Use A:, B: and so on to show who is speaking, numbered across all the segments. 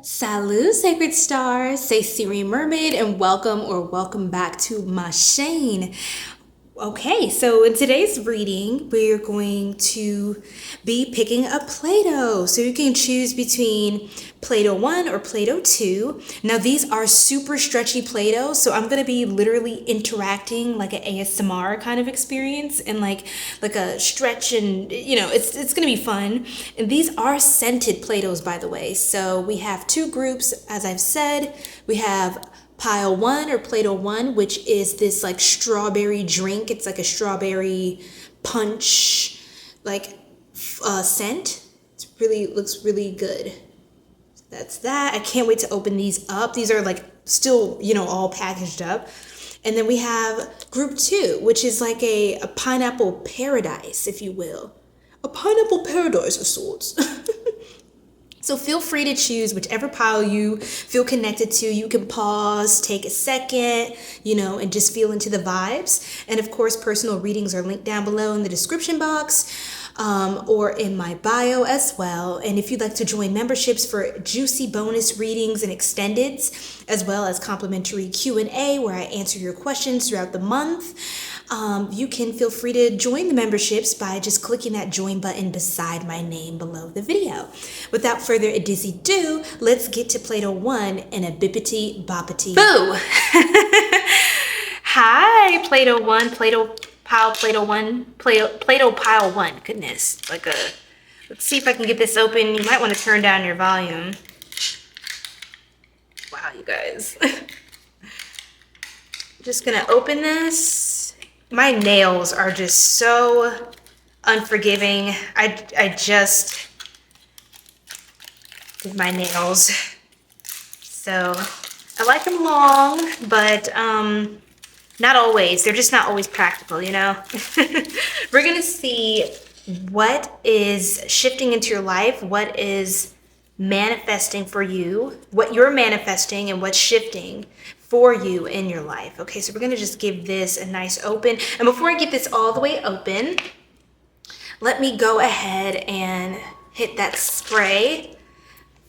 A: Salut, sacred stars. Say Sirian Mermaid and welcome back to my chain. Okay, so in today's reading, we're going to be picking a Play-Doh. So you can choose between Play-Doh 1 or Play-Doh 2. Now these are super stretchy Play-Doh, so I'm going to be literally interacting like an ASMR kind of experience and like a stretch, and it's going to be fun. And these are scented Play-Dohs, by the way. So we have two groups, as I've said. We have Pile 1 or Play-Doh 1, which is this like strawberry drink. It's like a strawberry punch scent. Looks really good. So that's that. I can't wait to open these up. These are like still, all packaged up. And then we have group 2, which is like a pineapple paradise, if you will. A pineapple paradise of sorts. So feel free to choose whichever pile you feel connected to. You can pause, take a second, and just feel into the vibes. And of course, personal readings are linked down below in the description box or in my bio as well. And if you'd like to join memberships for juicy bonus readings and extendeds, as well as complimentary Q&A where I answer your questions throughout the month, you can feel free to join the memberships by just clicking that join button beside my name below the video. Without further ado, let's get to Play-Doh 1 and a bippity boppity boo. Hi, Play-Doh 1, Play-Doh pile, Play-Doh 1, Play-Doh pile 1. Goodness, let's see if I can get this open. You might want to turn down your volume. Wow, you guys. Just gonna open this. My nails are just so unforgiving. I just did my nails. So I like them long, but not always. They're just not always practical, We're gonna see what is shifting into your life, what is manifesting for you, what you're manifesting, and what's shifting for you in your life. Okay, so we're gonna just give this a nice open. And before I get this all the way open, let me go ahead and hit that spray.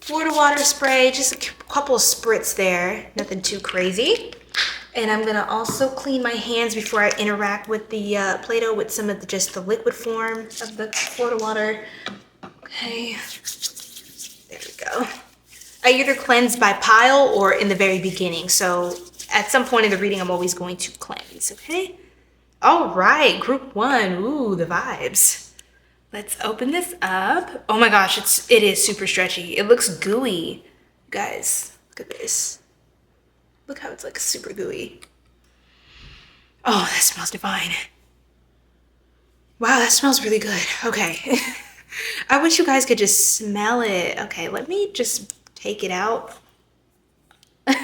A: Florida water spray, just a couple of spritz there, nothing too crazy. And I'm gonna also clean my hands before I interact with the Play-Doh with some of just the liquid form of the Florida water. Okay, there we go. I either cleanse by pile or in the very beginning. So at some point in the reading, I'm always going to cleanse, okay? All right, group 1, ooh, the vibes. Let's open this up. Oh my gosh, it is super stretchy. It looks gooey. Guys, look at this. Look how it's like super gooey. Oh, that smells divine. Wow, that smells really good. Okay. I wish you guys could just smell it. Okay, let me just take it out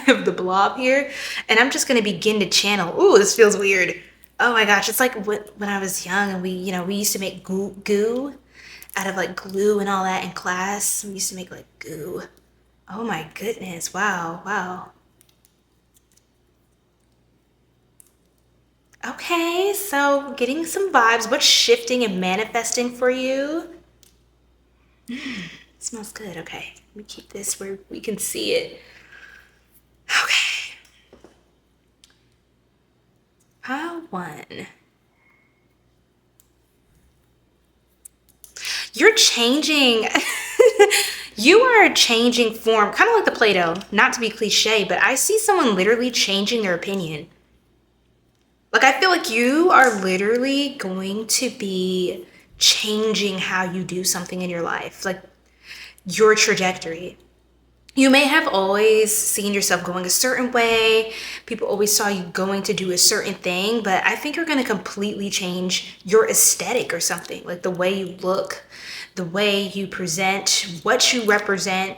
A: of the blob here, and I'm just gonna begin to channel. Ooh, this feels weird. Oh my gosh, it's like when I was young and we used to make goo out of like glue and all that in class. We used to make like goo. Oh my goodness, wow. Okay, so getting some vibes. What's shifting and manifesting for you? It smells good. Okay, let me keep this where we can see it. Okay. Pile 1. You're changing. You are changing form, kind of like the Play-Doh. Not to be cliche, but I see someone literally changing their opinion. Like, I feel like you are literally going to be changing how you do something in your life. Like, your trajectory. You may have always seen yourself going a certain way. People always saw you going to do a certain thing, but I think you're going to completely change your aesthetic or something, like the way you look, the way you present, what you represent,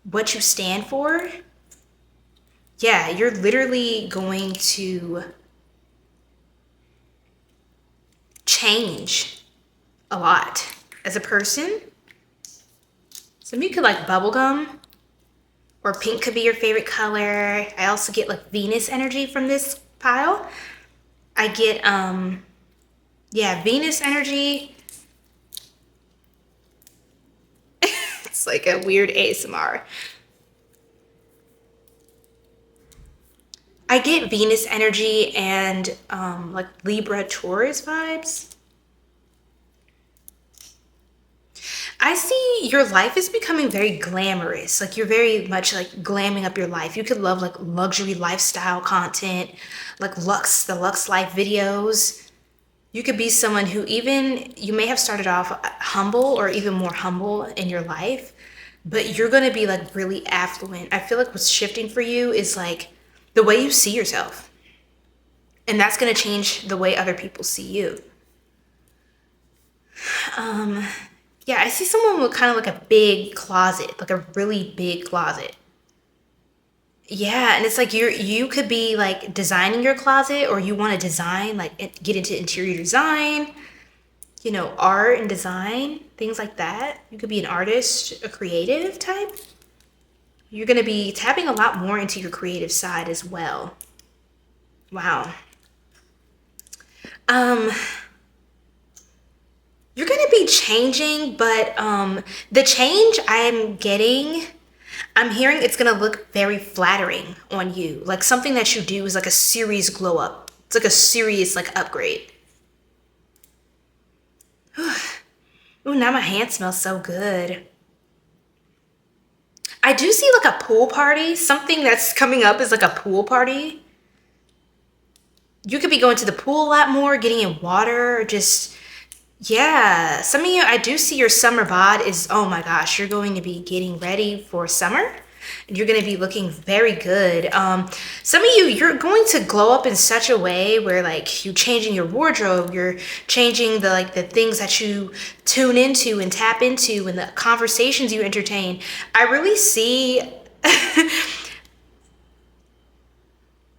A: what you stand for. Yeah, you're literally going to change a lot as a person. Some of you could like bubblegum, or pink could be your favorite color. I also get like Venus energy from this pile. I get, Venus energy. It's like a weird ASMR. I get Venus energy and like Libra Taurus vibes. I see your life is becoming very glamorous. Like you're very much like glamming up your life. You could love like luxury lifestyle content, like the Lux Life videos. You could be someone who you may have started off humble or even more humble in your life, but you're going to be like really affluent. I feel like what's shifting for you is like the way you see yourself. And that's going to change the way other people see you. Yeah, I see someone with kind of like a big closet, like a really big closet. Yeah, and it's like you could be like designing your closet, or you want to design, like get into interior design, you know, art and design, things like that. You could be an artist, a creative type. You're going to be tapping a lot more into your creative side as well. Wow. You're going to be changing, but the change I'm hearing it's going to look very flattering on you. Like something that you do is like a serious glow up. It's like a serious like upgrade. Ooh, now my hand smells so good. I do see like a pool party. Something that's coming up is like a pool party. You could be going to the pool a lot more, getting in water, just... Yeah, some of you, I do see your summer bod is, oh my gosh, you're going to be getting ready for summer and you're going to be looking very good. Some of you, you're going to glow up in such a way where like you're changing your wardrobe, you're changing the things that you tune into and tap into and the conversations you entertain. I really see,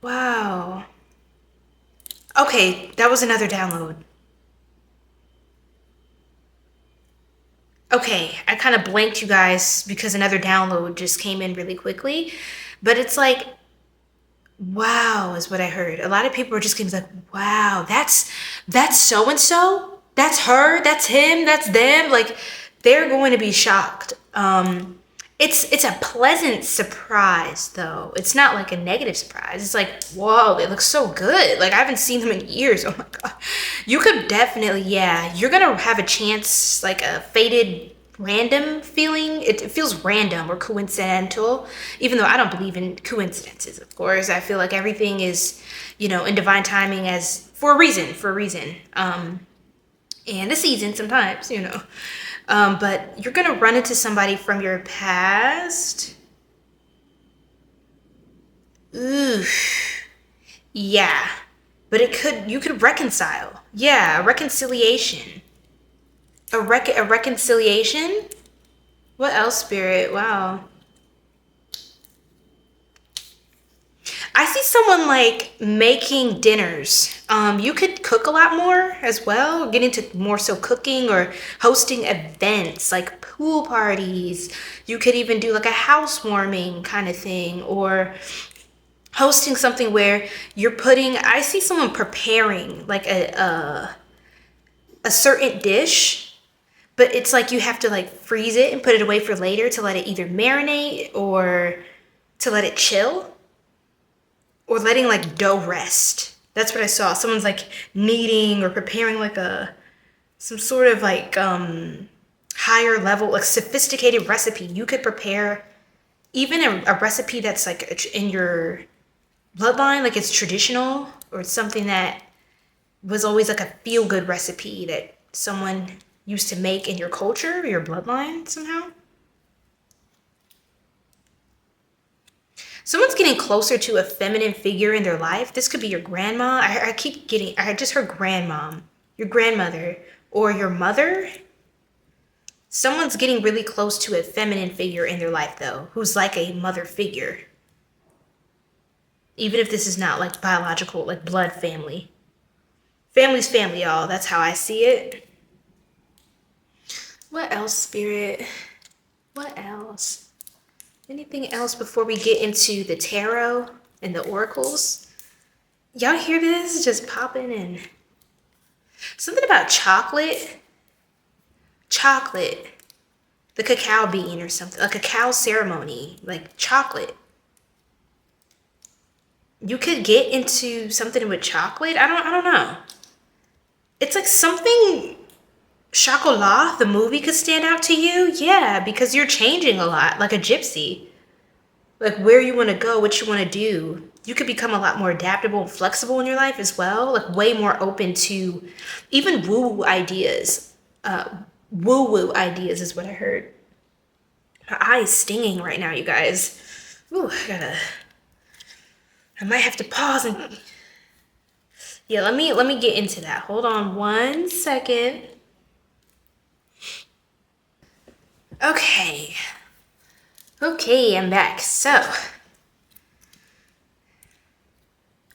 A: wow. Okay, that was another download. Okay, I kind of blanked you guys because another download just came in really quickly. But it's like, wow, is what I heard. A lot of people are just going to be like, wow, that's so-and-so? That's her? That's him? That's them? Like, they're going to be shocked. It's a pleasant surprise, though. It's not like a negative surprise. It's like, whoa, they look so good. Like, I haven't seen them in years. Oh, my God. You could definitely, yeah. You're going to have a chance, like a fated random feeling. It feels random or coincidental, even though I don't believe in coincidences, of course. I feel like everything is, you know, in divine timing for a reason. And a season sometimes, you know. But you're going to run into somebody from your past. Ooh. Yeah. But you could reconcile. Yeah, a reconciliation. A reconciliation? What else, Spirit? Wow. I see someone like making dinners. You could cook a lot more as well, get into more so cooking or hosting events like pool parties. You could even do like a housewarming kind of thing, or hosting something where I see someone preparing like a certain dish, but it's like you have to like freeze it and put it away for later to let it either marinate or to let it chill. Or letting like dough rest. That's what I saw. Someone's like kneading or preparing like some sort of like higher level, like sophisticated recipe. You could prepare even a recipe that's like in your bloodline, like it's traditional, or it's something that was always like a feel-good recipe that someone used to make in your culture, your bloodline somehow. Someone's getting closer to a feminine figure in their life. This could be your grandma. I just heard grandmom, your grandmother, or your mother. Someone's getting really close to a feminine figure in their life, though, who's like a mother figure. Even if this is not like biological, like blood family. Family's family, y'all. That's how I see it. What else, Spirit? What else? Anything else before we get into the tarot and the oracles? Y'all hear this? Just popping in. Something about chocolate. Chocolate. The cacao bean or something. A cacao ceremony. Like chocolate. You could get into something with chocolate. I don't know. It's like something 𝘗𝑥, the movie, could stand out to you. Yeah, because you're changing a lot, like a gypsy. Like where you want to go, what you want to do. You could become a lot more adaptable and flexible in your life as well. Like way more open to even woo-woo ideas. Woo-woo ideas is what I heard. My eye is stinging right now, you guys. Ooh, I might have to pause and... Yeah, let me get into that. Hold on 1 second. Okay, I'm back. So,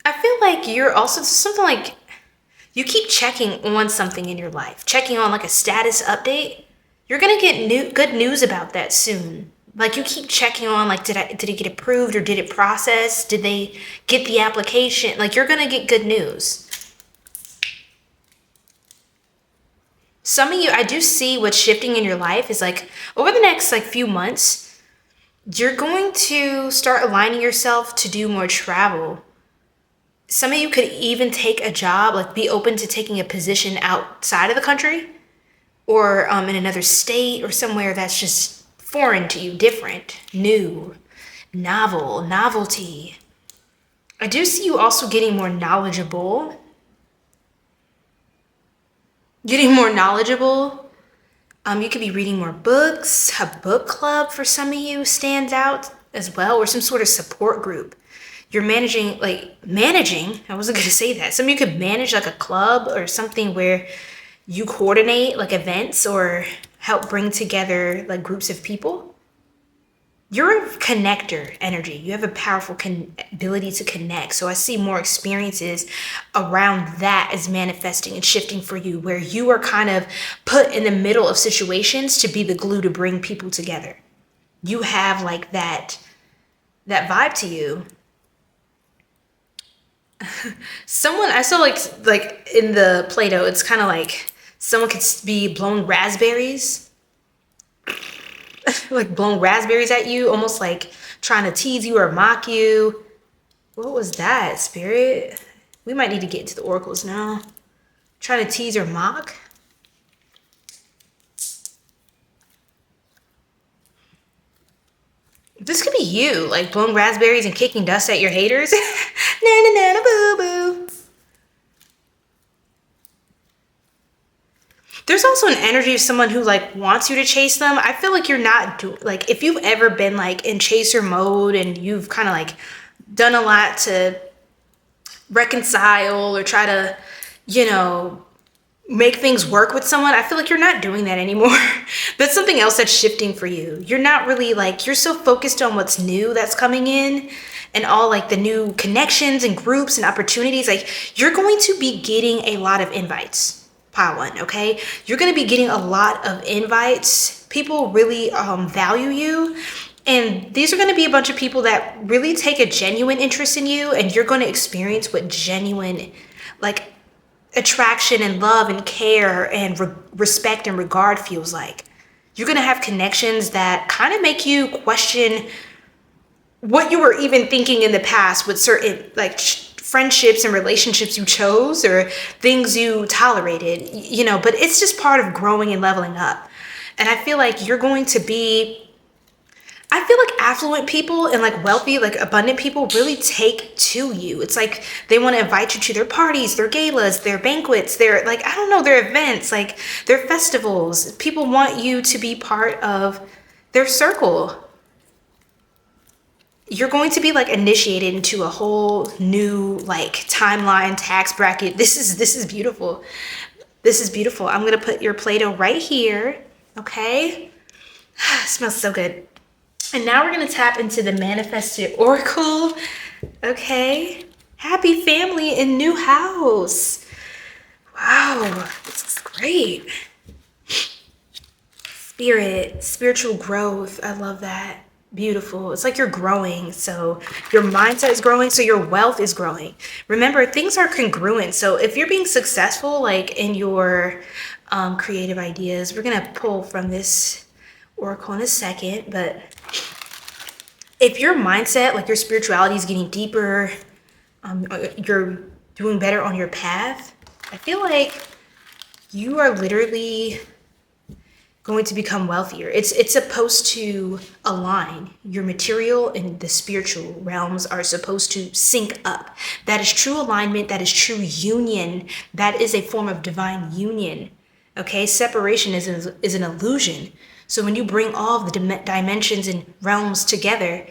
A: I feel like you're also something like you keep checking on something in your life, checking on like a status update. You're gonna get good news about that soon. Like you keep checking on like, did it get approved or did it process? Did they get the application? Like you're gonna get good news. Some of you, I do see what's shifting in your life is like over the next like few months, you're going to start aligning yourself to do more travel. Some of you could even take a job, like be open to taking a position outside of the country or in another state or somewhere that's just foreign to you, different, new, novel, novelty. I do see you also getting more knowledgeable. You could be reading more books. A book club for some of you stands out as well, or some sort of support group. You're managing, I wasn't going to say that. Some of you could manage like a club or something where you coordinate like events or help bring together like groups of people. You're a connector energy. You have a powerful ability to connect. So I see more experiences around that as manifesting and shifting for you, where you are kind of put in the middle of situations to be the glue to bring people together. You have like that vibe to you. Someone I saw like in the Play-Doh, it's kind of like someone could be blowing raspberries. Like blowing raspberries at you, almost like trying to tease you or mock you. What was that, Spirit? We might need to get into the oracles now. Trying to tease or mock. This could be you, like blowing raspberries and kicking dust at your haters. Na na na na boo boo. There's also an energy of someone who like wants you to chase them. I feel like you're not like, if you've ever been like in chaser mode and you've kind of like done a lot to reconcile or try to, you know, make things work with someone, I feel like you're not doing that anymore. That's something else that's shifting for you. You're not really like, you're so focused on what's new that's coming in and all like the new connections and groups and opportunities. Like you're going to be getting a lot of invites. Pile one, okay? You're gonna be getting a lot of invites. People really value you. And these are gonna be a bunch of people that really take a genuine interest in you, and you're gonna experience what genuine like attraction and love and care and respect and regard feels like. You're gonna have connections that kind of make you question what you were even thinking in the past with certain like friendships and relationships you chose or things you tolerated, you know, but it's just part of growing and leveling up. And I feel like you're going to be, I feel like affluent people and like wealthy, like abundant people really take to you. It's like they want to invite you to their parties, their galas, their banquets, their like, I don't know, their events, like their festivals. People want you to be part of their circle. You're going to be like initiated into a whole new like timeline, tax bracket. This is beautiful. This is beautiful. I'm gonna put your Play-Doh right here, okay? It smells so good. And now we're gonna tap into the manifested oracle, okay? Happy family in new house. Wow, this is great. Spirit, spiritual growth. I love that. Beautiful. It's like you're growing. So your mindset is growing. So your wealth is growing. Remember, things are congruent. So if you're being successful, like in your creative ideas, we're going to pull from this oracle in a second. But if your mindset, like your spirituality is getting deeper, you're doing better on your path, I feel like you are literally going to become wealthier. It's supposed to align. Your material and the spiritual realms are supposed to sync up. That is true alignment. That is true union. That is a form of divine union. Okay, separation is an illusion. So when you bring all of the dimensions and realms together,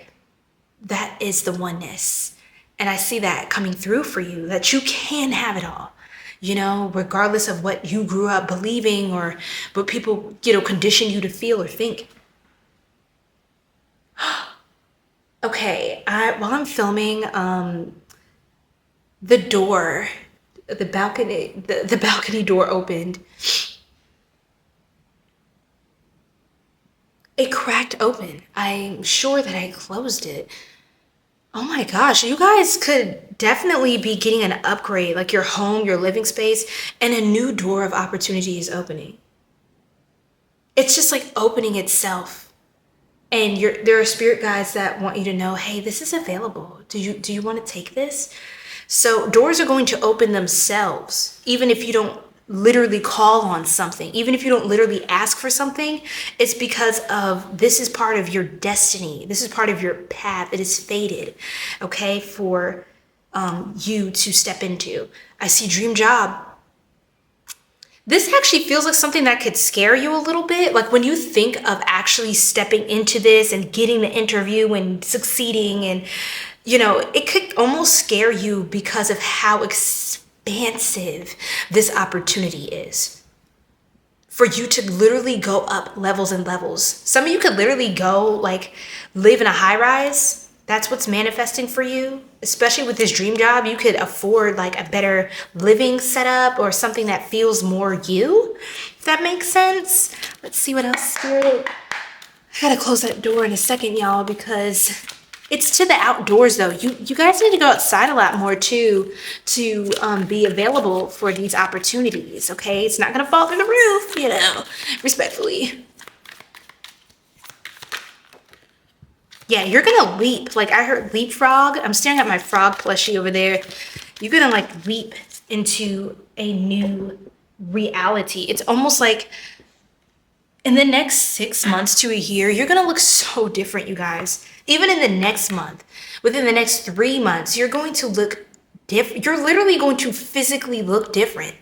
A: that is the oneness. And I see that coming through for you, that you can have it all. You know, regardless of what you grew up believing or what people, you know, condition you to feel or think. Okay, while I'm filming, the door, the balcony door opened. It cracked open. I'm sure that I closed it. Oh my gosh, you guys could definitely be getting an upgrade, like your home, your living space, and a new door of opportunity is opening. It's just like opening itself. And there are spirit guides that want you to know, hey, this is available. Do you want to take this? So doors are going to open themselves, even if you don't literally call on something, even if you don't literally ask for something. It's because of this is part of your destiny. This is part of your path. It is fated, okay, for you to step into. I see dream job. This actually feels like something that could scare you a little bit. Like when you think of actually stepping into this and getting the interview and succeeding, and you know, it could almost scare you because of how expansive this opportunity is for you to literally go up levels and levels. Some of you could literally go like live in a high rise. That's what's manifesting for you, especially with this dream job. You could afford like a better living setup or something that feels more you, if that makes sense. Let's see what else, Spirit. I gotta close that door in a second, y'all, because it's to the outdoors though. You guys need to go outside a lot more too to be available for these opportunities, okay? It's not gonna fall through the roof, you know, respectfully. Yeah, you're gonna leap. Like I heard leapfrog. I'm staring at my frog plushie over there. You're gonna like leap into a new reality. It's almost like in the next 6 months to a year, you're gonna look so different, you guys. Even in the next month, within the next 3 months, you're going to look different. You're literally going to physically look different.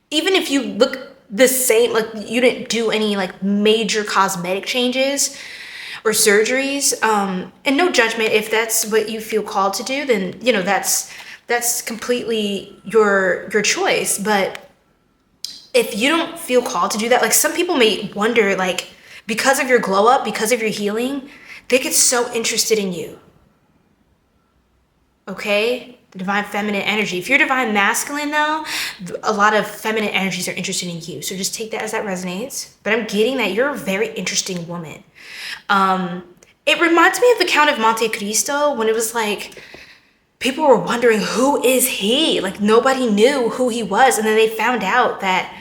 A: Even if you look the same, like you didn't do any like major cosmetic changes or surgeries, and no judgment. If that's what you feel called to do, then you know that's completely your choice. But if you don't feel called to do that, like some people may wonder, like because of your glow up, because of your healing, they get so interested in you. Okay, the divine feminine energy. If you're divine masculine though, a lot of feminine energies are interested in you. So just take that as that resonates. But I'm getting that you're a very interesting woman. It reminds me of the Count of Monte Cristo, when it was like people were wondering who is he? Like nobody knew who he was, and then they found out that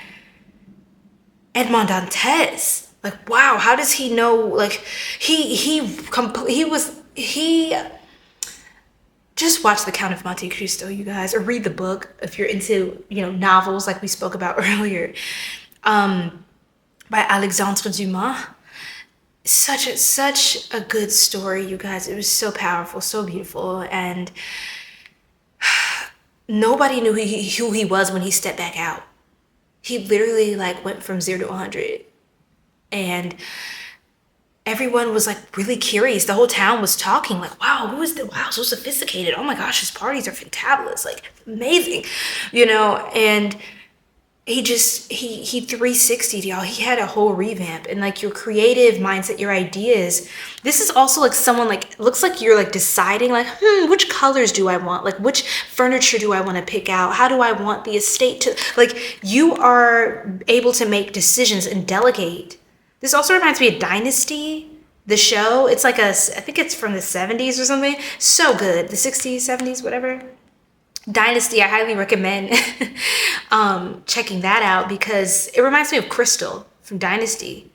A: Edmond Dantes. Like wow, how does he know? Like he just watch the Count of Monte Cristo, you guys, or read the book if you're into, you know, novels like we spoke about earlier, by Alexandre Dumas. Such a good story, you guys. It was so powerful, so beautiful, and nobody knew who he was when he stepped back out. He literally like went from 0 to 100, and everyone was like really curious. The whole town was talking like, wow, who is that? Wow, so sophisticated. Oh my gosh, his parties are fantabulous, like amazing, you know. And he 360'd, y'all. He had a whole revamp, and like your creative mindset, your ideas. This is also like someone like, looks like you're like deciding like, which colors do I want? Like which furniture do I want to pick out? How do I want the estate to, like you are able to make decisions and delegate. This also reminds me of Dynasty, the show. It's like I think it's from the 70s or something. So good. The 60s, 70s, whatever. Dynasty, I highly recommend checking that out because it reminds me of Crystal from Dynasty.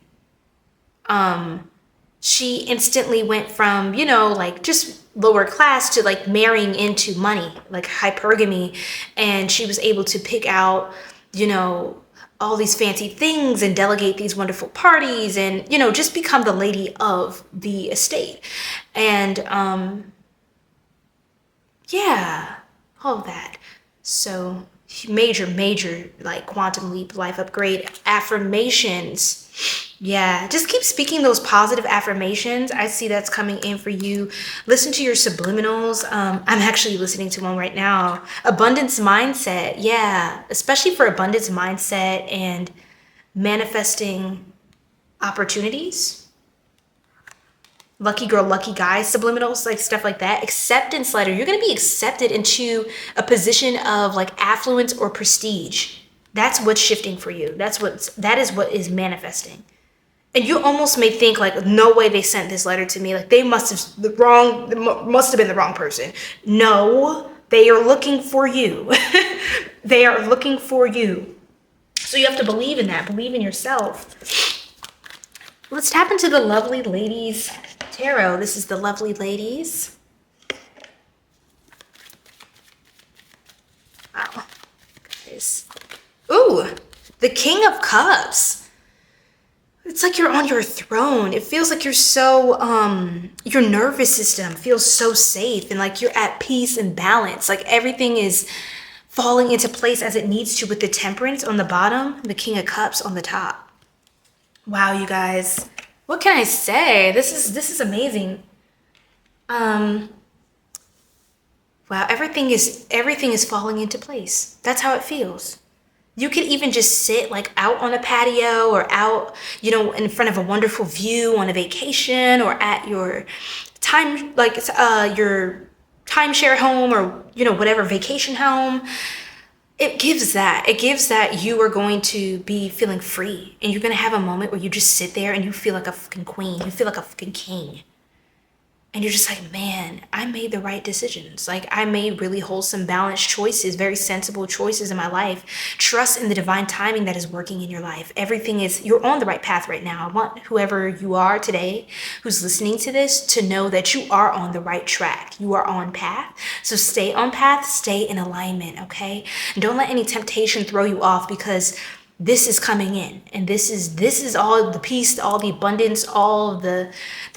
A: she instantly went from, you know, like just lower class to like marrying into money, like hypergamy. And she was able to pick out, you know, all these fancy things and delegate these wonderful parties and, you know, just become the lady of the estate. And yeah, all of that. So major like quantum leap, life upgrade, affirmations. Yeah, just keep speaking those positive affirmations. I see that's coming in for you. Listen to your subliminals. I'm actually listening to one right now. Abundance mindset. Yeah, especially for abundance mindset and manifesting opportunities. Lucky girl, lucky guy, subliminals, like stuff like that. Acceptance letter. You're going to be accepted into a position of like affluence or prestige. That's what's shifting for you. That is what is manifesting. And you almost may think like, no way they sent this letter to me. Like they must have been the wrong person. No, they are looking for you. They are looking for you. So you have to believe in that. Believe in yourself. Let's tap into the Lovely Ladies Tarot. This is the Lovely Ladies. Wow. Guys. Ooh, the King of Cups. It's like you're on your throne. It feels like you're so, your nervous system feels so safe and like you're at peace and balance. Like everything is falling into place as it needs to with the Temperance on the bottom, the King of Cups on the top. Wow, you guys. What can I say? This is amazing. Wow, everything is falling into place. That's how it feels. You could even just sit like out on a patio or out, you know, in front of a wonderful view on a vacation or at your your timeshare home or, you know, whatever vacation home. It gives that you are going to be feeling free and you're going to have a moment where you just sit there and you feel like a fucking queen. You feel like a fucking king. And you're just like, man, I made the right decisions. Like I made really wholesome, balanced choices, very sensible choices in my life. Trust in the divine timing that is working in your life. You're on the right path right now. I want whoever you are today who's listening to this to know that you are on the right track. You are on path. So stay on path, stay in alignment, okay? And don't let any temptation throw you off because this is coming in, and this is all the peace, all the abundance, all the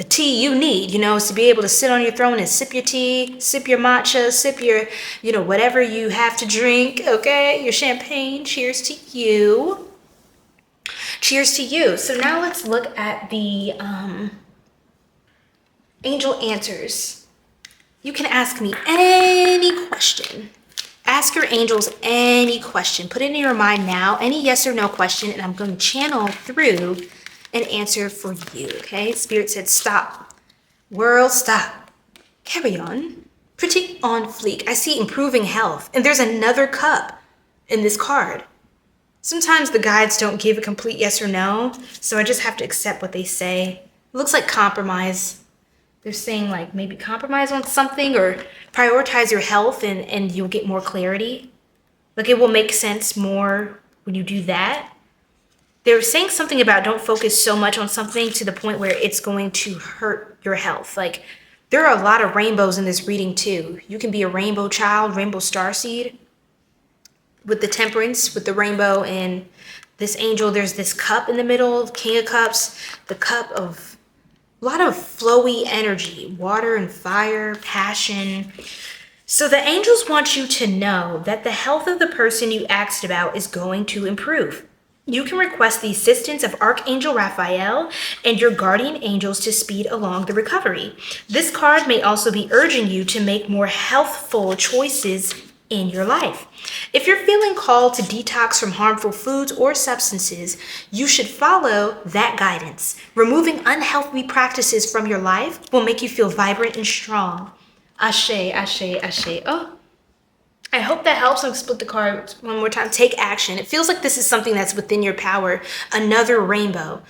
A: tea you need, you know, is to be able to sit on your throne and sip your tea, sip your matcha, sip your, you know, whatever you have to drink, okay, your champagne. Cheers to you. Cheers to you. So now let's look at the angel answers. You can ask me any question. Ask your angels any question. Put it in your mind now, any yes or no question, and I'm going to channel through an answer for you, okay? Spirit said, stop. World, stop. Carry on. Pretty on fleek. I see improving health, and there's another cup in this card. Sometimes the guides don't give a complete yes or no, so I just have to accept what they say. It looks like compromise. They're saying like maybe compromise on something or prioritize your health and you'll get more clarity. Like it will make sense more when you do that. They're saying something about don't focus so much on something to the point where it's going to hurt your health. Like there are a lot of rainbows in this reading too. You can be a rainbow child, rainbow starseed with the Temperance, with the rainbow and this angel. There's this cup in the middle, King of Cups, the cup of a lot of flowy energy, water and fire, passion. So the angels want you to know that the health of the person you asked about is going to improve. You can request the assistance of Archangel Raphael and your guardian angels to speed along the recovery. This card may also be urging you to make more healthful choices in your life. If you're feeling called to detox from harmful foods or substances, you should follow that guidance. Removing unhealthy practices from your life will make you feel vibrant and strong. Ashe, ashe, ashe. Oh, I hope that helps. I'll split the card one more time. Take action. It feels like this is something that's within your power. Another rainbow.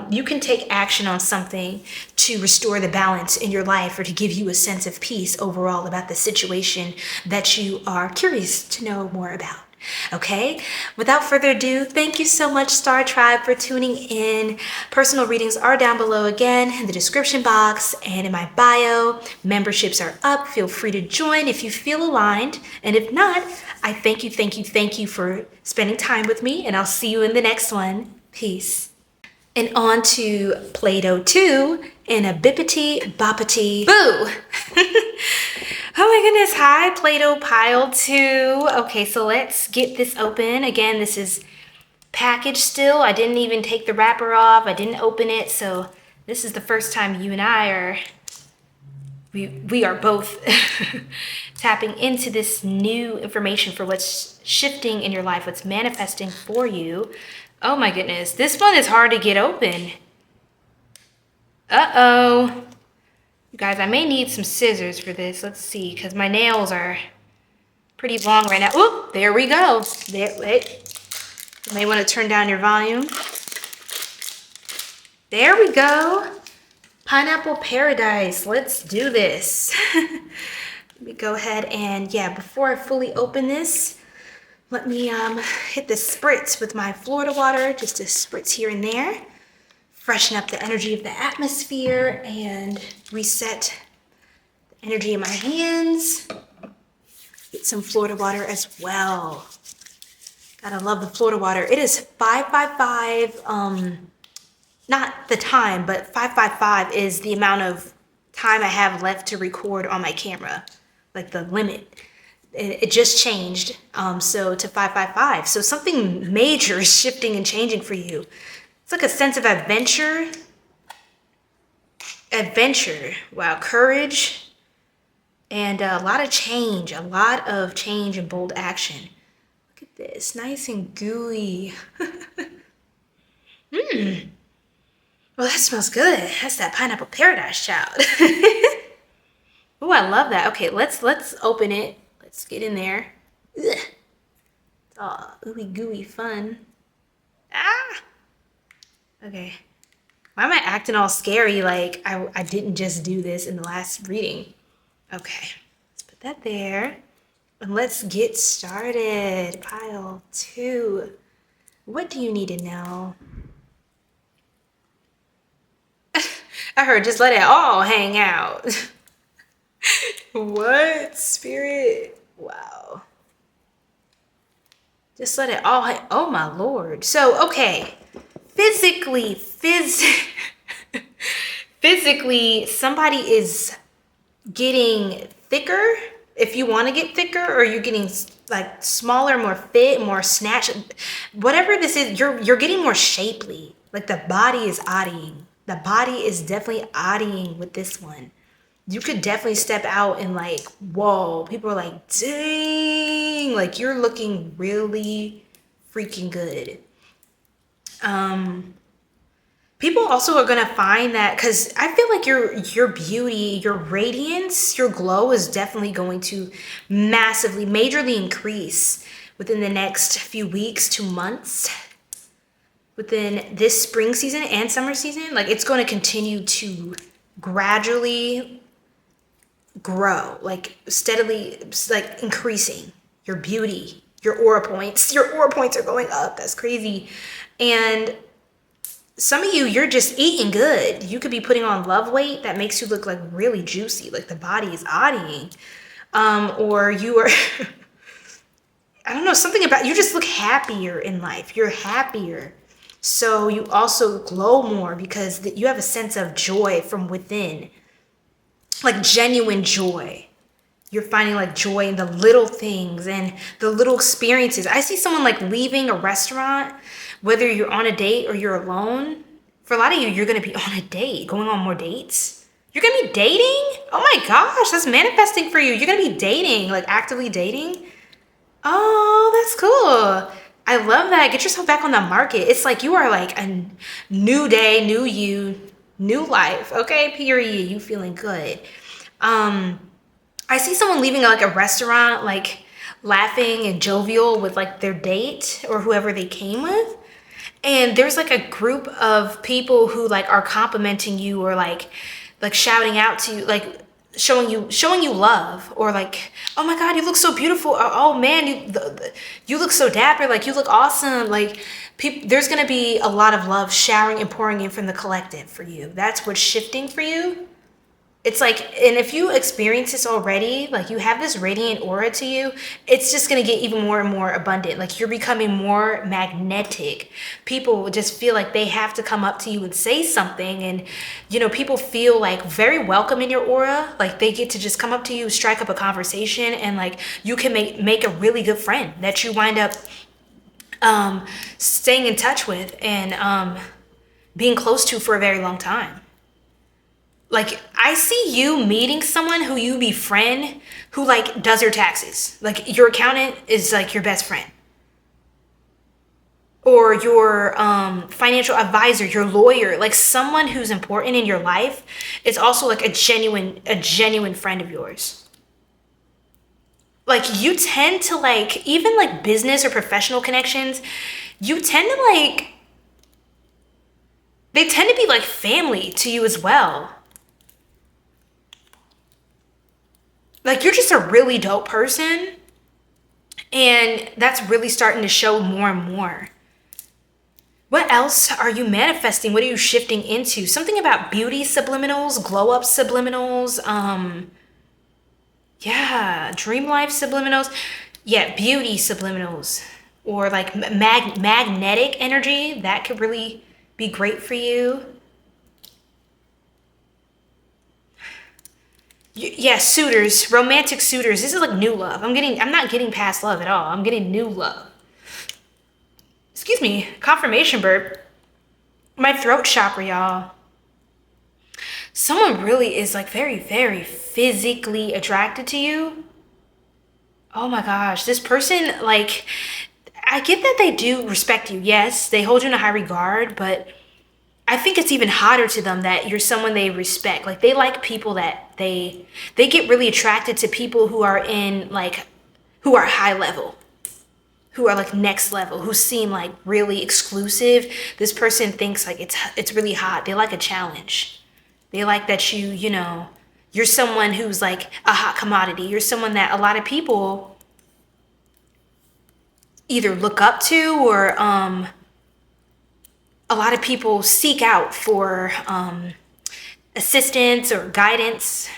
A: You can take action on something to restore the balance in your life or to give you a sense of peace overall about the situation that you are curious to know more about. Okay, without further ado, thank you so much, Star Tribe, for tuning in. Personal readings are down below again in the description box and in my bio. Memberships are up. Feel free to join if you feel aligned. And if not, I thank you for spending time with me, and I'll see you in the next one. Peace. And on to Play-Doh 2 in a bippity-boppity boo. Oh my goodness, hi Play-Doh pile 2. Okay, so let's get this open. Again, this is packaged still. I didn't even take the wrapper off. I didn't open it. So this is the first time you and I are, we are both tapping into this new information for what's shifting in your life, what's manifesting for you. Oh my goodness, this one is hard to get open. Uh-oh. You guys, I may need some scissors for this. Let's see, because my nails are pretty long right now. Oh, there we go. There, wait. You may want to turn down your volume. There we go. Pineapple Paradise. Let's do this. Let me go ahead and, yeah, before I fully open this, let me hit the spritz with my Florida water, just a spritz here and there. Freshen up the energy of the atmosphere and reset the energy in my hands. Get some Florida water as well. Gotta love the Florida water. It is 555, not the time, but 555 is the amount of time I have left to record on my camera, like the limit. It just changed, so to 555. So something major is shifting and changing for you. It's like a sense of adventure. Wow, courage, and a lot of change and bold action. Look at this, nice and gooey. Well, that smells good. That's that Pineapple Paradise, child. Oh, I love that. Okay, let's open it. Let's get in there. Ugh. It's all ooey gooey fun. Ah! Okay. Why am I acting all scary like I didn't just do this in the last reading? Okay. Let's put that there. And let's get started. Pile 2. What do you need to know? I heard just let it all hang out. What? Spirit? Wow. Just let it all hang. Oh my Lord. So, okay. Physically, somebody is getting thicker. If you want to get thicker, or you're getting like smaller, more fit, more snatch, whatever this is, you're getting more shapely. Like the body is odding. The body is definitely odding with this one. You could definitely step out and like, whoa, people are like, dang, like you're looking really freaking good. People also are gonna find that, because I feel like your beauty, your radiance, your glow is definitely going to massively, majorly increase within the next few weeks to months. Within this spring season and summer season, like it's going to continue to gradually grow, like steadily, like increasing your beauty, your aura points. Your aura points are going up. That's crazy. And some of you, you're just eating good. You could be putting on love weight that makes you look like really juicy, like the body is odding. Or you are, I don't know, something about, you just look happier in life. You're happier. So you also glow more because you have a sense of joy from within, like genuine joy. You're finding like joy in the little things and the little experiences. I see someone like leaving a restaurant, whether you're on a date or you're alone. For a lot of you, you're going to be on a date, going on more dates. You're going to be dating? Oh my gosh, that's manifesting for you. You're going to be dating, like actively dating. Oh, that's cool. I love that. Get yourself back on the market. It's like you are like a new day, new you, new life. Okay, period. You feeling good. I see someone leaving like a restaurant, like laughing and jovial with like their date or whoever they came with. And there's like a group of people who like are complimenting you or like shouting out to you, like showing you love, or like, oh my God, you look so beautiful, or oh man, you look so dapper, like you look awesome. Like there's gonna be a lot of love showering and pouring in from the collective for you. That's what's shifting for you. It's like, and if you experience this already, like you have this radiant aura to you, it's just going to get even more and more abundant. Like you're becoming more magnetic. People just feel like they have to come up to you and say something. And, you know, people feel like very welcome in your aura. Like they get to just come up to you, strike up a conversation, and like you can make a really good friend that you wind up staying in touch with and being close to for a very long time. Like, I see you meeting someone who you befriend who, like, does your taxes. Like, your accountant is, like, your best friend. Or your financial advisor, your lawyer. Like, someone who's important in your life is also, like, a genuine friend of yours. Like, you tend to, like, even, like, business or professional connections, you tend to, like, they tend to be, like, family to you as well. Like, you're just a really dope person, and that's really starting to show more and more. What else are you manifesting? What are you shifting into? Something about beauty subliminals, glow up subliminals, yeah, dream life subliminals, yeah, beauty subliminals, or like magnetic energy. That could really be great for you. Yeah, suitors, romantic suitors. This is like new love. I'm not getting past love at all. I'm getting new love. Excuse me, confirmation burp. My throat chakra, y'all. Someone really is like very, very physically attracted to you. Oh my gosh, this person, like, I get that they do respect you. Yes, they hold you in a high regard, but I think it's even hotter to them that you're someone they respect. Like, they like people that they get really attracted to people who are in, like, who are high level, who are like next level, who seem like really exclusive. This person thinks like it's really hot. They like a challenge. They like that you know, you're someone who's like a hot commodity. You're someone that a lot of people either look up to, or a lot of people seek out for assistance or guidance,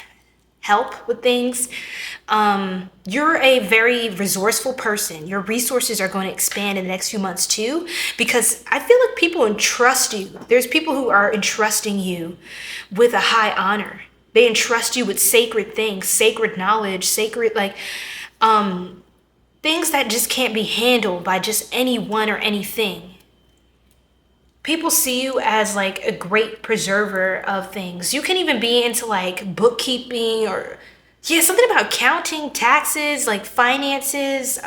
A: help with things. You're a very resourceful person. Your resources are going to expand in the next few months too, because I feel like people entrust you. There's people who are entrusting you with a high honor. They entrust you with sacred things, sacred knowledge, sacred, like, things that just can't be handled by just anyone or anything. People see you as like a great preserver of things. You can even be into like bookkeeping, or yeah, something about counting, taxes, like finances,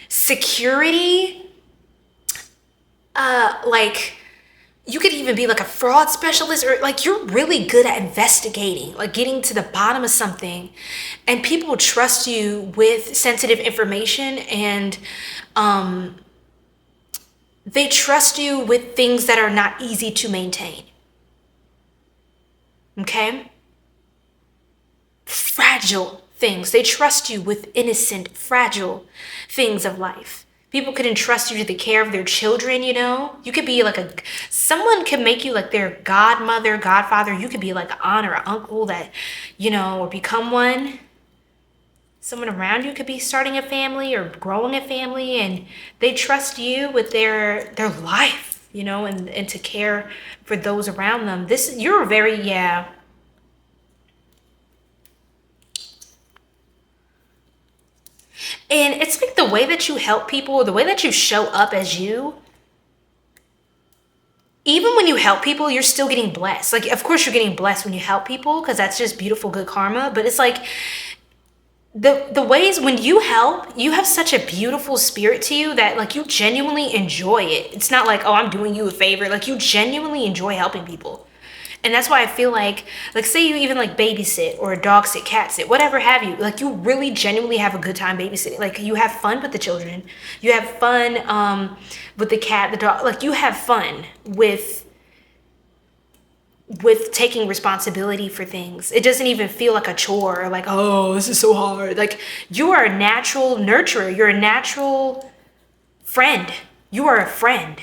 A: security. Like you could even be like a fraud specialist, or like you're really good at investigating, like getting to the bottom of something, and people trust you with sensitive information, and they trust you with things that are not easy to maintain. Okay? Fragile things. They trust you with innocent, fragile things of life. People could entrust you to the care of their children, you know? You could be like someone could make you like their godmother, godfather. You could be like an aunt or an uncle that, you know, or become one. Someone around you could be starting a family or growing a family, and they trust you with their life, you know, and to care for those around them. You're very, yeah. And it's like the way that you help people, the way that you show up as you, even when you help people, you're still getting blessed. Like, of course you're getting blessed when you help people, because that's just beautiful, good karma. But it's like, the ways when you help, you have such a beautiful spirit to you that like you genuinely enjoy it. It's not like, oh, I'm doing you a favor. Like, you genuinely enjoy helping people. And that's why I feel like say you even like babysit or dog sit, cat sit, whatever have you, like you really genuinely have a good time babysitting. Like, you have fun with the children. You have fun with the cat, the dog. Like, you have fun with with taking responsibility for things. It doesn't even feel like a chore, like, oh, this is so hard. Like, you are a natural nurturer. You're a natural friend. You are a friend.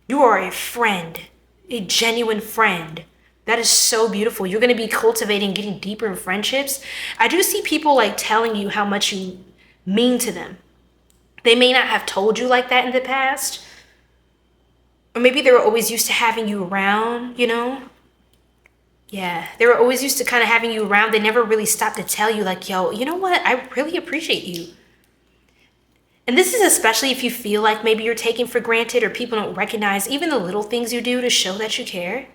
A: You are a friend, a genuine friend. That is so beautiful. You're going to be cultivating, getting deeper in friendships. I do see people like telling you how much you mean to them. They may not have told you like that in the past. Or maybe they were always used to having you around, you know? Yeah, they were always used to kind of having you around. They never really stopped to tell you like, yo, you know what? I really appreciate you. And this is especially if you feel like maybe you're taken for granted or people don't recognize even the little things you do to show that you care.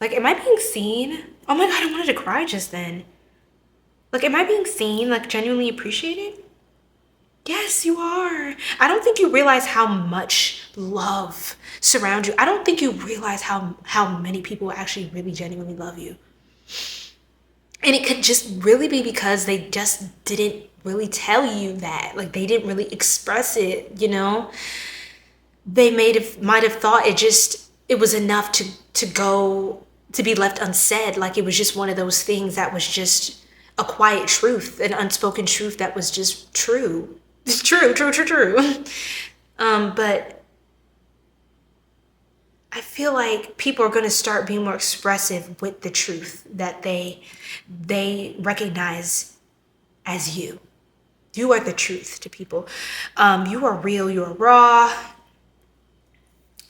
A: Like, am I being seen? Oh my God, I wanted to cry just then. Like, am I being seen, like genuinely appreciated? Yes, you are. I don't think you realize how much love surrounds you. I don't think you realize how many people actually really genuinely love you. And it could just really be because they just didn't really tell you that. Like, they didn't really express it, you know? They might have thought it was enough to be left unsaid. Like, it was just one of those things that was just a quiet truth, an unspoken truth that was just true. It's true. But I feel like people are going to start being more expressive with the truth that they recognize as you. You are the truth to people. You are real. You are raw.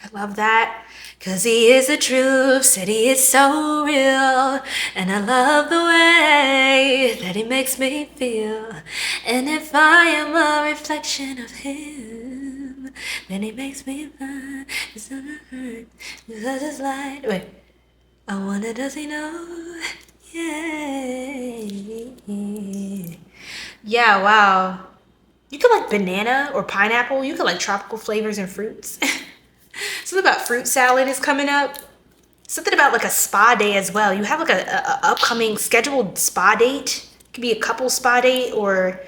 A: I love that. 'Cause he is the truth, said he is so real. And I love the way that he makes me feel. And if I am a reflection of him, then he makes me fine. It's not hurt, because it's light. Wait, I wonder, does he know? Yeah. Yeah, wow. You could like banana or pineapple. You could like tropical flavors and fruits. Something about fruit salad is coming up. Something about like a spa day as well. You have like a upcoming scheduled spa date. It could be a couple spa date or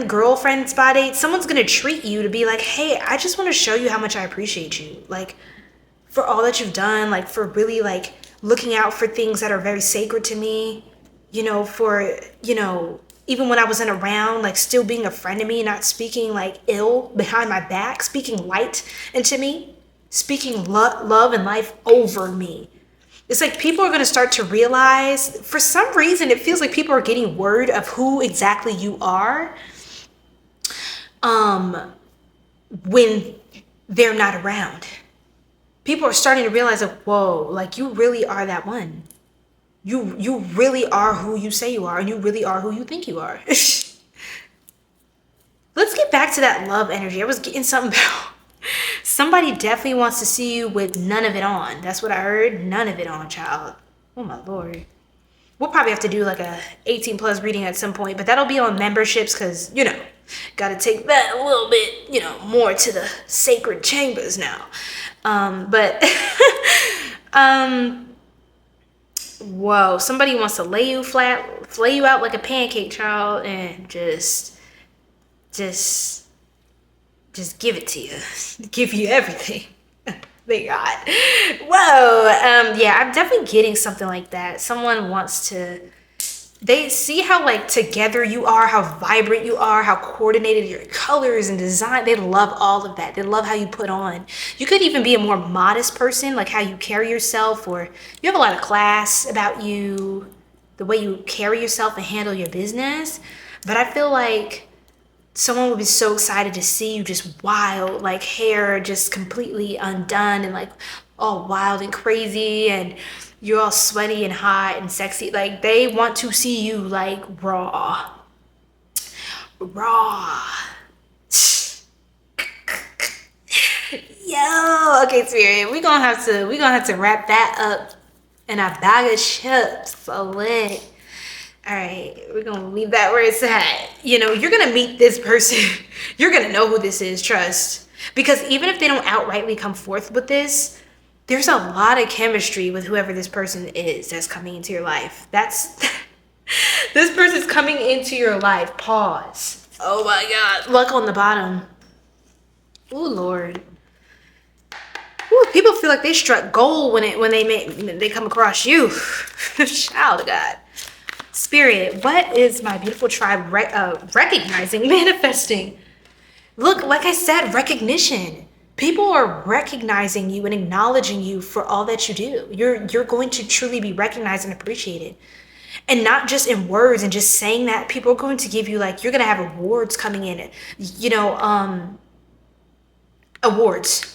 A: girlfriend spa date. Someone's gonna treat you to be like, hey, I just want to show you how much I appreciate you. Like, for all that you've done, like for really like looking out for things that are very sacred to me, you know, for, you know, even when I wasn't around, like still being a friend to me, not speaking like ill behind my back, speaking light into me, speaking love and life over me. It's like people are going to start to realize, for some reason, it feels like people are getting word of who exactly you are when they're not around. People are starting to realize like, whoa, like you really are that one. You really are who you say you are, and you really are who you think you are. Let's get back to that love energy. I was getting something about somebody definitely wants to see you with none of it on. That's what I heard. None of it on, child. Oh my Lord. We'll probably have to do like a 18 plus reading at some point, but that'll be on memberships because, you know, got to take that a little bit, you know, more to the sacred chambers now. Whoa, somebody wants to lay you out like a pancake, child, and just give it to you. Give you everything. Thank God. Whoa. Yeah, I'm definitely getting something like that. Someone wants to, they see how like together you are, how vibrant you are, how coordinated your colors and design. They love all of that. They love how you put on. You could even be a more modest person, like how you carry yourself, or you have a lot of class about you, the way you carry yourself and handle your business. But I feel like someone would be so excited to see you just wild, like hair just completely undone and like all wild and crazy, and you're all sweaty and hot and sexy. Like they want to see you like raw. Yo, okay, Spirit, we're gonna have to wrap that up in a bag of chips. So lit. All right, we're gonna leave that where it's at. You know, you're gonna meet this person. You're gonna know who this is, trust. Because even if they don't outrightly come forth with this, there's a lot of chemistry with whoever this person is that's coming into your life. This person's coming into your life. Pause. Oh my God. Luck on the bottom. Oh Lord. Oh, people feel like they struck gold when they come across you. Child of God. Spirit, what is my beautiful tribe recognizing, manifesting? Look, like I said, recognition. People are recognizing you and acknowledging you for all that you do. You're going to truly be recognized and appreciated. And not just in words and just saying that. People are going to give you, like, you're going to have awards coming in. You know, awards.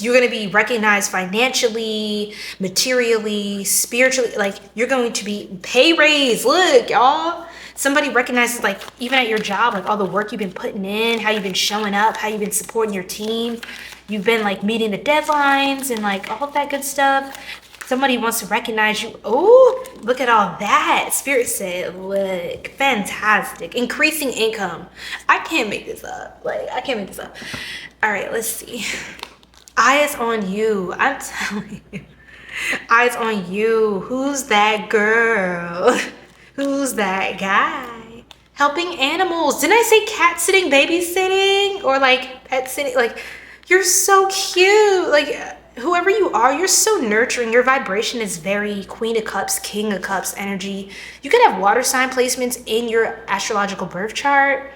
A: You're going to be recognized financially, materially, spiritually. Like, you're going to be pay raise. Look, y'all. Somebody recognizes, like, even at your job, like, all the work you've been putting in, how you've been showing up, how you've been supporting your team. You've been, like, meeting the deadlines and, like, all of that good stuff. Somebody wants to recognize you. Oh, look at all that. Spirit said, look, fantastic. Increasing income. I can't make this up. Like, I can't make this up. All right, let's see. Eyes on you. I'm telling you. Eyes on you. Who's that girl? Who's that guy? Helping animals. Didn't I say cat sitting, babysitting? Or like pet sitting? Like, you're so cute. Like, whoever you are, you're so nurturing. Your vibration is very Queen of Cups, King of Cups energy. You could have water sign placements in your astrological birth chart.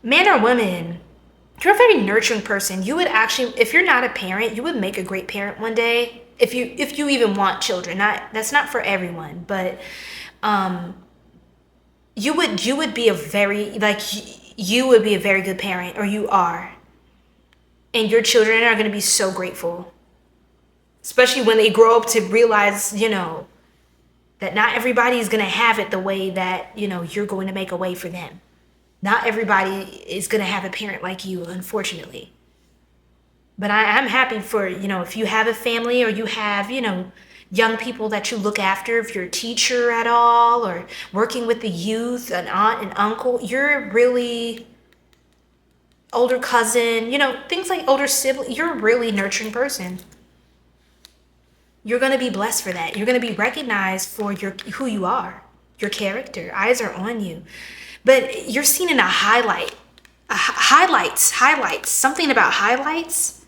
A: Man or woman, you're a very nurturing person. You would actually, if you're not a parent, you would make a great parent one day. If you even want children. That's not for everyone, but you would be a very, like, you would be a very good parent, or you are. And your children are going to be so grateful, especially when they grow up to realize, you know, that not everybody is going to have it the way that, you know, you're going to make a way for them. Not everybody is going to have a parent like you, unfortunately. But I'm happy for, you know, if you have a family or you have, you know, young people that you look after, if you're a teacher at all or working with the youth, an aunt and uncle, you're really older cousin, you know, things like older sibling, you're a really nurturing person. You're going to be blessed for that. You're going to be recognized for who you are, your character. Eyes are on you. But you're seen in a highlights, something about highlights.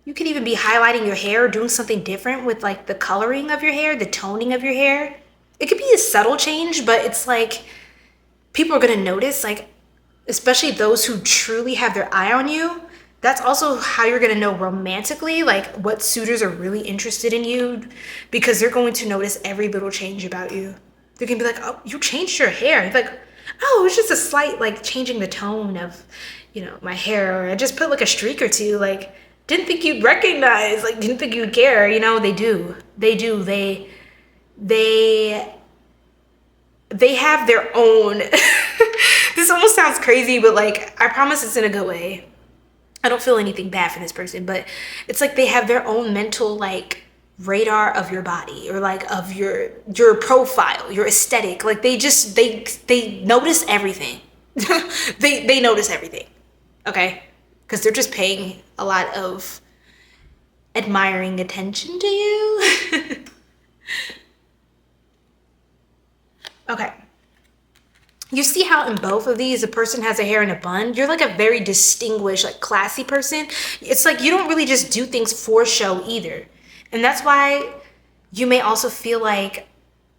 A: You could even be highlighting your hair, doing something different with like the coloring of your hair, the toning of your hair. It could be a subtle change, but it's like people are going to notice, like, especially those who truly have their eye on you. That's also how you're going to know romantically, like, what suitors are really interested in you, because they're going to notice every little change about you. They're going to be like, oh, you changed your hair. You're like, oh, it's just a slight, like, changing the tone of, you know, my hair. Or I just put like a streak or two. Like, didn't think you'd recognize, like, didn't think you'd care. You know, they do. They do. They have their own. This almost sounds crazy, but like, I promise it's in a good way. I don't feel anything bad for this person, but it's like they have their own mental, like, radar of your body, or like of your profile, your aesthetic. Like, they notice everything. they notice everything. Okay? Because they're just paying a lot of admiring attention to you. Okay. You see how in both of these, the person has a hair in a bun? You're like a very distinguished, like, classy person. It's like you don't really just do things for show either. And that's why you may also feel like,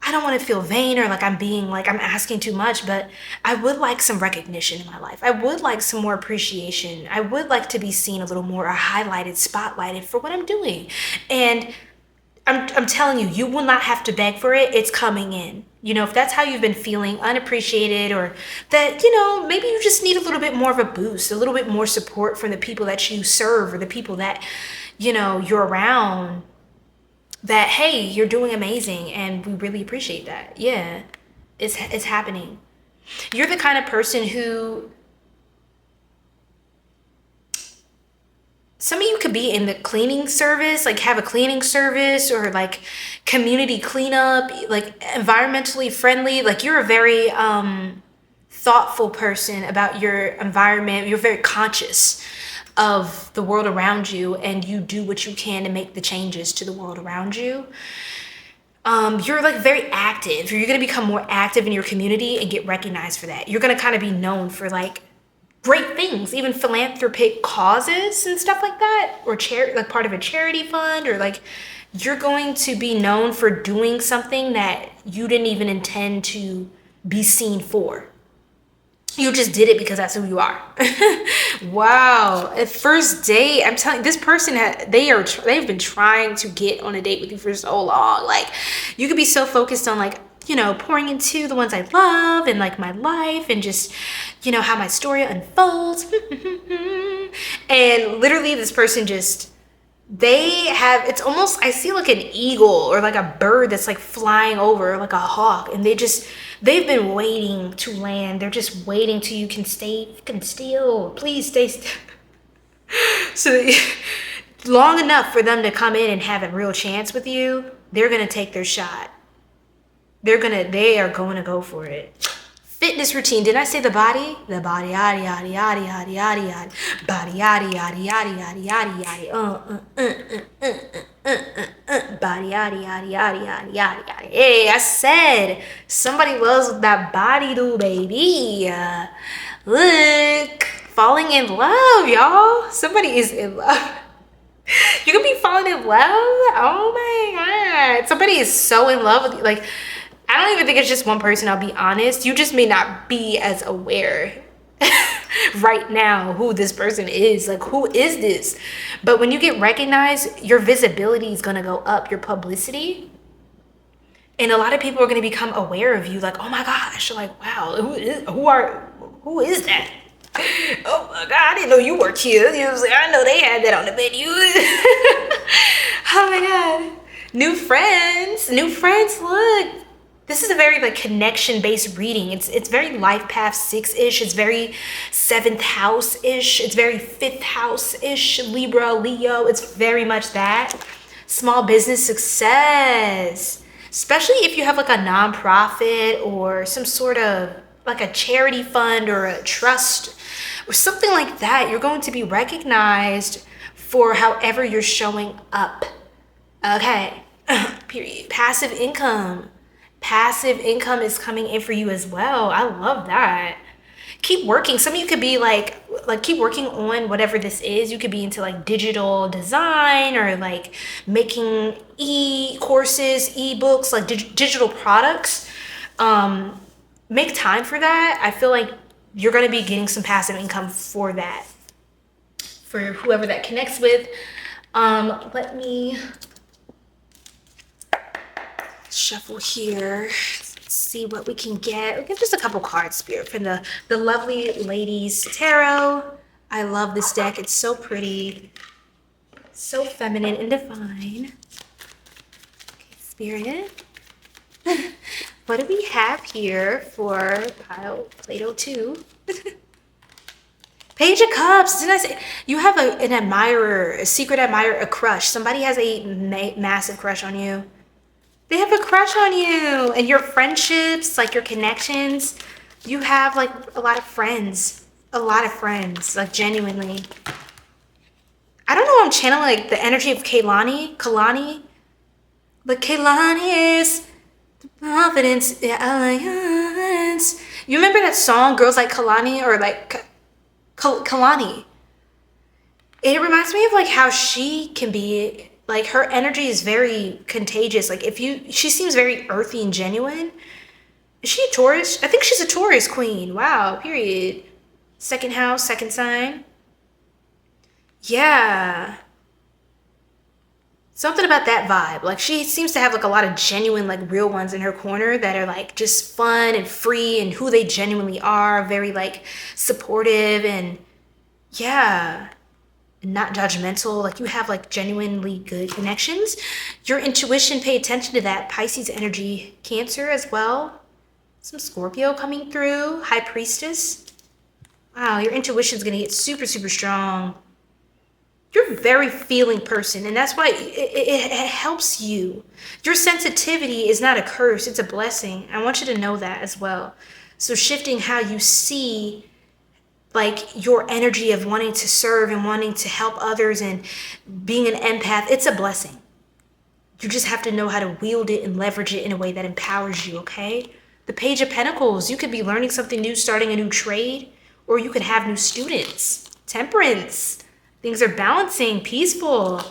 A: I don't want to feel vain or like I'm asking too much, but I would like some recognition in my life. I would like some more appreciation. I would like to be seen a little more, or highlighted, spotlighted for what I'm doing. And I'm telling you, you will not have to beg for it. It's coming in. You know, if that's how you've been feeling, unappreciated, or that, you know, maybe you just need a little bit more of a boost, a little bit more support from the people that you serve, or the people that, you know, you're around, that, hey, you're doing amazing and we really appreciate that. Yeah, it's happening. You're the kind of person who, some of you could be in the cleaning service, like have a cleaning service, or like community cleanup, like environmentally friendly. Like, you're a very thoughtful person about your environment. You're very conscious of the world around you, and you do what you can to make the changes to the world around you. You're like very active. You're going to become more active in your community and get recognized for that. You're going to kind of be known for like great things, even philanthropic causes and stuff like that, or like part of a charity fund, or like you're going to be known for doing something that you didn't even intend to be seen for. You just did it because that's who you are. Wow. At first date, I'm telling you, this person, they've been trying to get on a date with you for so long. Like, you could be so focused on, like, you know, pouring into the ones I love and like my life and just, you know, how my story unfolds. And literally this person just, it's almost, I see like an eagle or like a bird that's like flying over, like a hawk, and they've been waiting to land. They're just waiting till you can steal. Please stay still. So long enough for them to come in and have a real chance with you, they're going to take their shot. They are going to go for it. Fitness routine. Didn't I say the body? The body, yada, yada, yada, yada, yada, yada. Body, yada, yada, yada, yada, yada, yada. Body, yada, yada, yada, yada, yada, yada. Hey, I said somebody loves that body, do baby. Look, falling in love, y'all. Somebody is in love. You could be falling in love. Oh my God. Somebody is so in love with you. Like, I don't even think it's just one person, I'll be honest. You just may not be as aware right now who this person is. Like, who is this? But when you get recognized, your visibility is going to go up, your publicity. And a lot of people are going to become aware of you. Like, oh my gosh, like, wow, who is that? Oh my God, I didn't know you were cute. You know, like, I know they had that on the menu. Oh my God. New friends, look. This is a very like connection-based reading. It's very life path 6-ish. It's very 7th house-ish. It's very 5th house-ish. Libra, Leo. It's very much that. Small business success. Especially if you have like a nonprofit or some sort of like a charity fund or a trust or something like that. You're going to be recognized for however you're showing up. Okay. Period. Passive income. Passive income is coming in for you as well. I love that. Keep working. Some of you could be like keep working on whatever this is. You could be into like digital design or like making e-courses, e-books, like digital products. Make time for that. I feel like you're going to be getting some passive income for that, for whoever that connects with. Let me shuffle here. Let's see what we can get. We'll get just a couple cards, Spirit, from the Lovely Ladies Tarot. I love this deck. It's so pretty, so feminine and divine. Okay, Spirit. What do we have here for pile Play-Doh 2? Page of Cups. Didn't I say you have an admirer, a secret admirer, a crush? Somebody has a massive crush on you. They have a crush on you. And your friendships, like your connections, you have like a lot of friends, like genuinely. I don't know, I'm channeling like the energy of Kalani. But Kalani is the confidence, the alliance. You remember that song, Girls Like Kalani, or like Kalani? It reminds me of like how she can be. Like, her energy is very contagious. Like, she seems very earthy and genuine. Is she a Taurus? I think she's a Taurus queen. Wow, period. 2nd house, 2nd sign. Yeah. Something about that vibe. Like, she seems to have, like, a lot of genuine, like, real ones in her corner that are, like, just fun and free and who they genuinely are. Very, like, supportive and, yeah, not judgmental. Like, you have like genuinely good connections. Your intuition, pay attention to that. Pisces energy, Cancer as well. Some Scorpio coming through. High Priestess. Wow, your intuition is gonna get super, super strong. You're a very feeling person, and that's why it helps you. Your sensitivity is not a curse, it's a blessing. I want you to know that as well. So shifting how you see like your energy of wanting to serve and wanting to help others and being an empath, it's a blessing. You just have to know how to wield it and leverage it in a way that empowers you, okay? The Page of Pentacles, you could be learning something new, starting a new trade, or you could have new students. Temperance. Things are balancing, peaceful.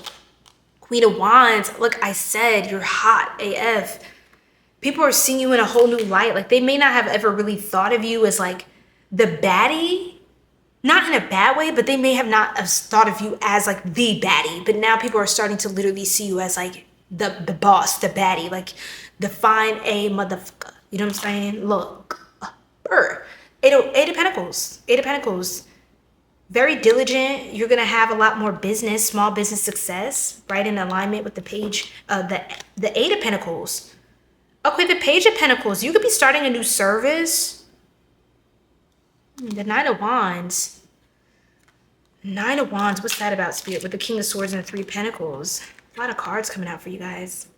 A: Queen of Wands. Look, I said you're hot AF. People are seeing you in a whole new light. Like, they may not have ever really thought of you as like the baddie. Not in a bad way, but they may have not have thought of you as like the baddie. But now people are starting to literally see you as like the boss, the baddie, like the fine A motherfucker. You know what I'm saying? Look. Eight of Pentacles. Eight of Pentacles. Very diligent. You're going to have a lot more business, small business success, right in alignment with the page, the Eight of Pentacles. Okay, the Page of Pentacles. You could be starting a new service. The Nine of Wands. Nine of Wands. What's that about, Spirit? With the King of Swords and the Three of Pentacles. A lot of cards coming out for you guys.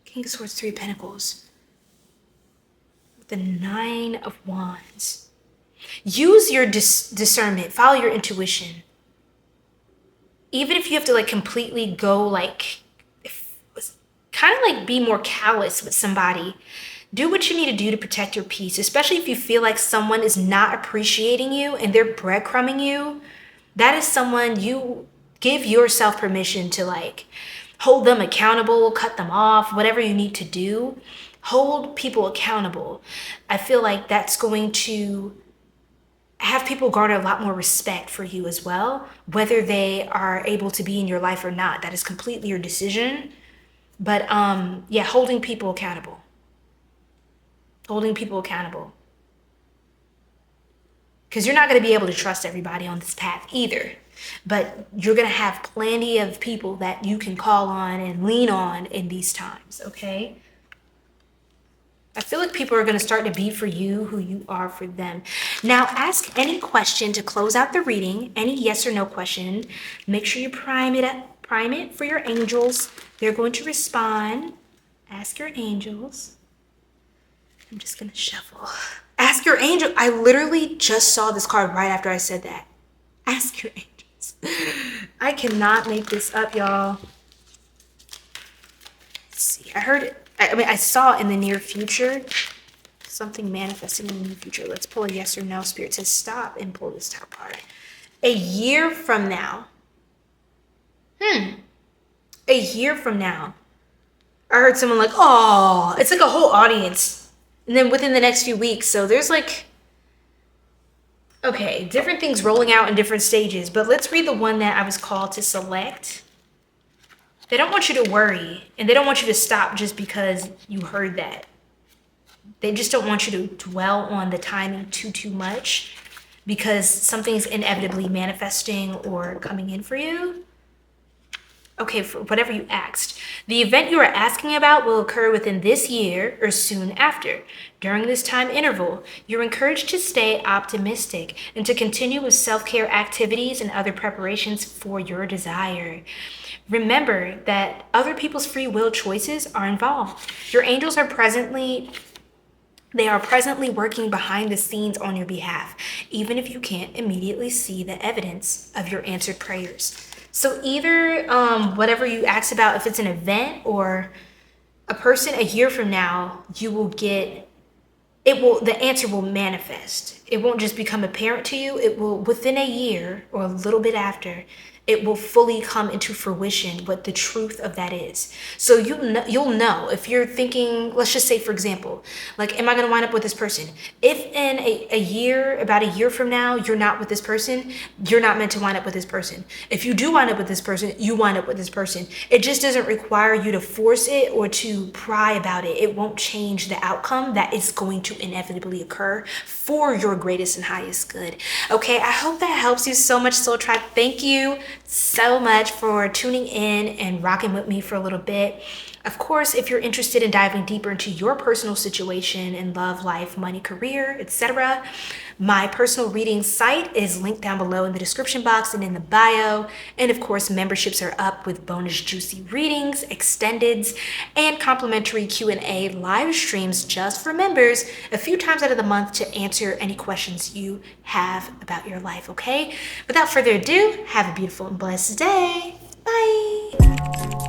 A: King of Swords, Three of Pentacles. With the Nine of Wands. Use your discernment. Follow your intuition. Even if you have to like completely go like, kind of like be more callous with somebody. Do what you need to do to protect your peace, especially if you feel like someone is not appreciating you and they're breadcrumbing you. That is someone you give yourself permission to like hold them accountable, cut them off, whatever you need to do. Hold people accountable. I feel like that's going to have people garner a lot more respect for you as well, whether they are able to be in your life or not. That is completely your decision. But yeah, holding people accountable. Holding people accountable. Because you're not going to be able to trust everybody on this path either. But you're going to have plenty of people that you can call on and lean on in these times, okay? I feel like people are going to start to be for you who you are for them. Now, ask any question to close out the reading. Any yes or no question. Make sure you prime it for your angels. They're going to respond. Ask your angels. I'm just going to shuffle. Ask your angel. I literally just saw this card right after I said that. Ask your angels. I cannot make this up, y'all. Let's see. I heard it. I mean, I saw in the near future. Something manifesting in the near future. Let's pull a yes or no. Spirit says stop and pull this top card. A year from now. A year from now. I heard someone like, oh, it's like a whole audience. And then within the next few weeks. So there's like, okay, different things rolling out in different stages. But let's read the one that I was called to select. They don't want you to worry. And they don't want you to stop just because you heard that. They just don't want you to dwell on the timing too much. Because something's inevitably manifesting or coming in for you. Okay, for whatever you asked. The event you are asking about will occur within this year or soon after. During this time interval, you're encouraged to stay optimistic and to continue with self-care activities and other preparations for your desire. Remember that other people's free will choices are involved. Your angels are presently working behind the scenes on your behalf, even if you can't immediately see the evidence of your answered prayers. So either whatever you asked about, if it's an event or a person a year from now, you will get, the answer will manifest. It won't just become apparent to you. It will, within a year or a little bit after, it will fully come into fruition what the truth of that is. So you'll know if you're thinking, let's just say, for example, like, am I going to wind up with this person? If in about a year from now, you're not with this person, you're not meant to wind up with this person. If you do wind up with this person, you wind up with this person. It just doesn't require you to force it or to pry about it. It won't change the outcome that is going to inevitably occur for your greatest and highest good. Okay, I hope that helps you so much, Soul Tribe. Thank you so much for tuning in and rocking with me for a little bit. Of course, if you're interested in diving deeper into your personal situation in love, life, money, career, etc., my personal reading site is linked down below in the description box and in the bio. And of course, memberships are up with bonus juicy readings, extendeds, and complimentary Q&A live streams just for members a few times out of the month to answer any questions you have about your life, okay? Without further ado, have a beautiful and blessed day. Bye.